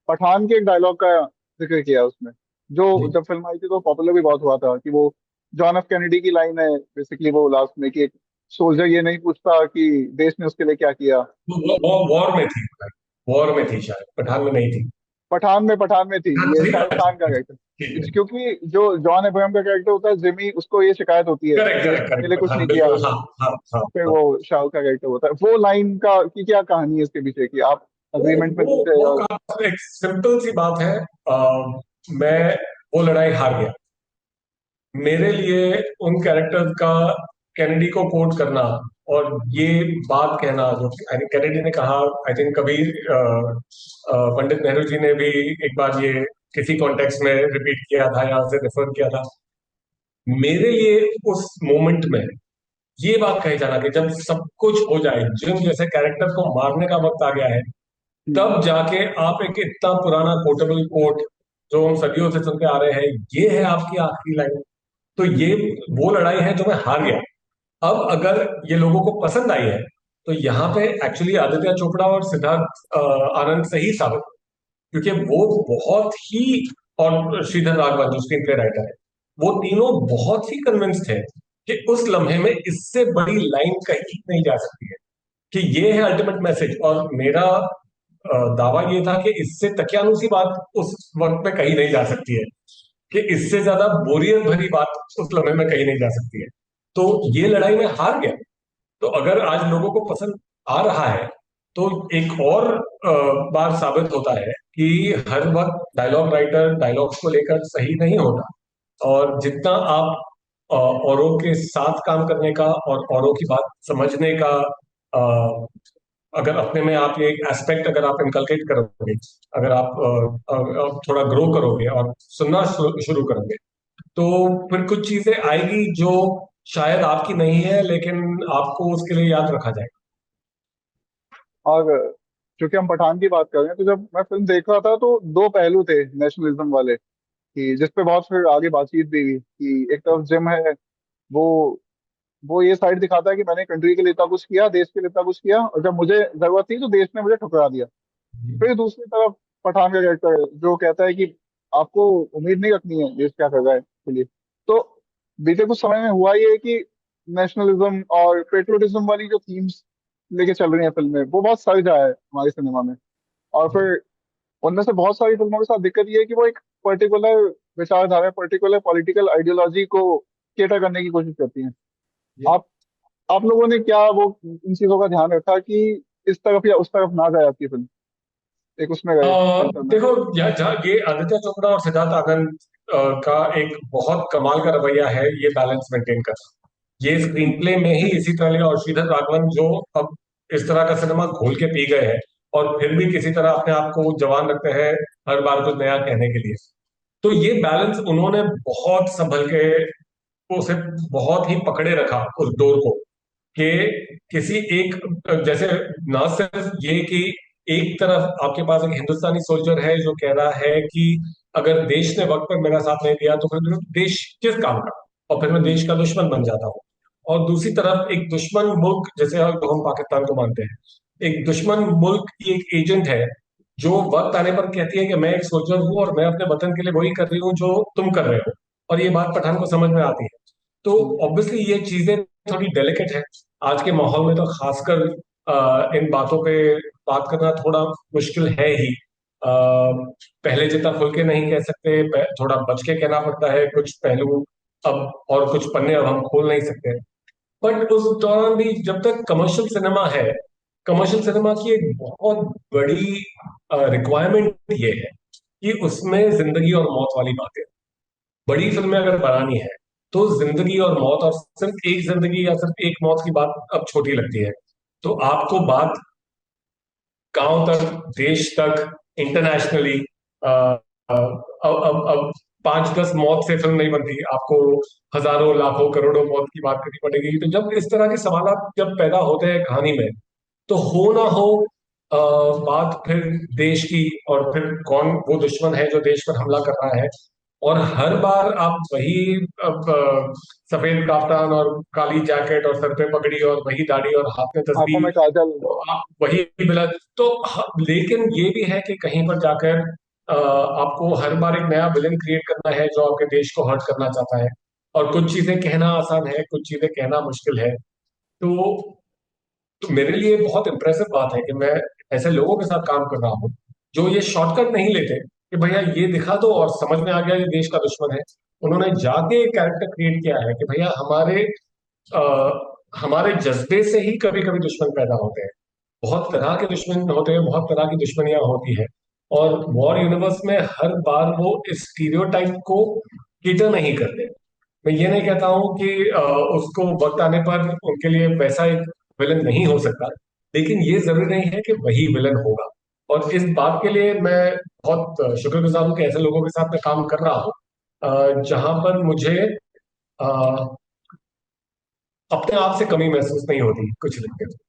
पठान के एक डायलॉग का जिक्र किया उसमें, जो जी। जब फिल्म आई थी तो पॉपुलर भी बहुत हुआ था, कि वो जॉन एफ कैनेडी की लाइन है बेसिकली, वो लास्ट में कि एक सोल्जर ये नहीं पूछता कि देश ने उसके लिए क्या किया। वो वॉर में थी। वॉर में थी, शायद पठान में नहीं थी। पठान में थी, पठान ये थी ना? शाहरुख अच्छा, खान का ठीक ठीक कैरेक्टर, है। क्योंकि जो जॉन अब्राहम का कैरेक्टर होता है जिमी, उसको ये शिकायत होती है करेक्ट देश करेक्ट ने उसके करेक्ट, लिए कुछ पठान नहीं किया। बिल्कुल, हाँ हाँ हाँ और फिर हाँ। वो शाहरुख का कैरेक्टर होता है, वो लाइन का की क्या कहानी है इसके पीछे, की आप वो अग्रीमेंट में वो थे वो और। काफी एक सिंपल सी बात है। मैं वो लड़ाई हार गया। मेरे लिए उन कैरेक्टर्स का कैनेडी को कोट करना और ये बात कहना जो आई थिंक कैनेडी ने कहा, आई थिंक कभी पंडित नेहरू जी ने भी एक बार ये किसी कॉन्टेक्स्ट में रिपीट किया था या उसे रेफर किया था। मेरे लिए उस मोमेंट में ये बात कही जाना कि जब सब कुछ हो जाए, जिम जैसे कैरेक्टर को मारने का वक्त आ गया है, हम्म। तब जाके आप एक इतना पुराना कोटेबल कोट जो हम सदियों से सुनते आ रहे हैं, ये है आपकी आखिरी लाइन। तो ये वो लड़ाई है जो मैं हार गया। अब अगर ये लोगों को पसंद आई है, तो यहाँ पे एक्चुअली आदित्य चोपड़ा और सिद्धार्थ आनंद सही साबित हुए। क्योंकि वो बहुत ही, और श्रीधर राघवन जो स्क्रीन प्ले राइटर है, वो तीनों बहुत ही कन्विंस थे कि उस लम्हे में इससे बड़ी लाइन कहीं नहीं जा सकती है, कि ये है अल्टीमेट मैसेज। और मेरा दावा ये था कि इससे तकियानुसी बात उस वक्त में कहीं नहीं जा सकती है, कि इससे ज्यादा बोरियत भरी बात उस लम्हे में कहीं नहीं जा सकती है। तो ये लड़ाई में हार गया। तो अगर आज लोगों को पसंद आ रहा है, तो एक और बार साबित होता है कि हर वक्त डायलॉग राइटर डायलॉग्स को लेकर सही नहीं होता। और जितना आप औरों के साथ काम करने का और औरों की बात समझने का, अ, अगर अपने में आप ये एस्पेक्ट अगर आप इनकलकेट करोगे, अगर आप थोड़ा ग्रो करोगे और सुनना शुरू करोगे, तो फिर कुछ चीजें आएगी जो शायद आपकी नहीं है, लेकिन आपको उसके लिए याद रखा जाएगा। और चूंकि हम पठान की बात कर रहे हैं, तो जब मैं फिल्म देख रहा था तो दो पहलू थे नेशनलिज्म वाले, कि जिस पे बहुत फिर आगे बातचीत भी हुई, कि एक तरफ जिम है, वो वो ये साइड दिखाता है कि मैंने कंट्री के लिए इतना कुछ किया, देश के लिए इतना कुछ किया, और जब मुझे जरूरत थी तो देश ने मुझे ठुकरा दिया। फिर दूसरी तरफ पठान का कैरेक्टर जो कहता है कि आपको उम्मीद नहीं रखनी है देश क्या कर रहा है के लिए। तो बीते कुछ समय में हुआ ये कि नेशनलिज्म और पेट्रियोटिज्म वाली जो थीम्स लेके चल रही हैं फिल्म में, वो बहुत सज आया है हमारे सिनेमा में। और फिर उनमें से बहुत सारी फिल्मों के साथ दिक्कत ये है कि वो एक पर्टिकुलर विचारधारा, पर्टिकुलर पॉलिटिकल आइडियोलॉजी को केटर करने की कोशिश करती हैं। आप आप लोगों ने क्या वो इन चीजों का ध्यान रखा कि इस तरफ या उस तरफ ना जाए आपकी फिल्म, एक उसमें गए सेंटर में। देखो, यहाँ जहाँ ये आदित्य चोपड़ा और सिद्धार्थ आनंद का एक बहुत कमाल का रवैया है ये बैलेंस मेंटेन करना। ये स्क्रीन प्ले में ही इसी तरह और श्रीधर राघवन जो अब इस तरह का सिनेमा घोल के पी गए हैं, और फिर भी किसी तरह अपने आप को जवान रखते हैं हर बार कुछ नया कहने के लिए। तो ये बैलेंस उन्होंने बहुत संभल के उसे बहुत ही पकड़े रखा उस डोर को, कि किसी एक, जैसे ना सिर्फ ये कि एक तरफ आपके पास एक हिंदुस्तानी सोल्जर है जो कह रहा है कि अगर देश ने वक्त पर मेरा साथ नहीं दिया तो फिर देश किस काम का, और फिर मैं हम्म। देश का दुश्मन बन जाता हूँ। और दूसरी तरफ एक दुश्मन मुल्क जैसे हम पाकिस्तान को मानते हैं, एक दुश्मन मुल्क की एक एजेंट है जो वक्त आने पर कहती है कि मैं एक सोल्जर हूँ और मैं अपने वतन के लिए वही कर रही हूँ जो तुम कर रहे हो। और ये बात पठान को समझ में आती है। तो हम्म। ऑब्वियसली ये चीजें थोड़ी डेलिकेट है आज के माहौल में, तो खासकर इन बातों पे बात करना थोड़ा मुश्किल है ही। पहले जितना खुल के नहीं कह सकते, थोड़ा बच के कहना पड़ता है कुछ पहलू अब, और कुछ पन्ने अब हम खोल नहीं सकते। बट उस दौरान भी जब तक कमर्शियल सिनेमा है, कमर्शियल सिनेमा की एक बहुत बड़ी रिक्वायरमेंट ये है कि उसमें जिंदगी और मौत वाली बातें, बड़ी फिल्में अगर बनानी है तो जिंदगी और मौत, और सिर्फ एक जिंदगी या सिर्फ एक मौत की बात अब छोटी लगती है। तो आपको बात गांव तक, देश तक, इंटरनेशनली, अब 5-10 मौत से फिल्म नहीं बनती, आपको हजारों लाखों करोड़ों मौत की बात करनी पड़ेगी। तो जब इस तरह के सवाल जब पैदा होते हैं कहानी में, तो हो ना हो अ, बात फिर देश की, और फिर कौन वो दुश्मन है जो देश पर हमला कर रहा है, और हर बार आप वही सफेद काफ्तान और काली जैकेट और सर पे पगड़ी और वही दाढ़ी और हाथ में आंखों तस्बीह, में काजल। तो आप वही मिला। तो लेकिन ये भी है कि कहीं पर जाकर आपको हर बार एक नया विलन क्रिएट करना है जो आपके देश को हर्ट करना चाहता है। और कुछ चीजें कहना आसान है, कुछ चीजें कहना मुश्किल है। तो मेरे लिए बहुत इंप्रेसिव बात है कि मैं ऐसे लोगों के साथ काम कर रहा हूँ जो ये शॉर्टकट नहीं लेते कि भैया ये दिखा दो और समझ में आ गया ये देश का दुश्मन है। उन्होंने जाके एक कैरेक्टर क्रिएट किया है कि भैया आ, हमारे जज्बे से ही कभी कभी दुश्मन पैदा होते हैं। बहुत तरह के दुश्मन होते हैं, बहुत तरह की दुश्मनियां होती है। और वॉर यूनिवर्स में हर बार वो इस स्टीरियोटाइप को केटर नहीं करते। मैं ये नहीं कहता हूं कि उसको वक्त आने पर उनके लिए वैसा एक विलन नहीं हो सकता, लेकिन ये जरूरी नहीं है कि वही विलन होगा। और इस बात के लिए मैं बहुत शुक्रगुजार हूं कि ऐसे लोगों के साथ मैं काम कर रहा हूँ जहां पर मुझे अ, अपने आप से कमी महसूस नहीं होती कुछ लिखते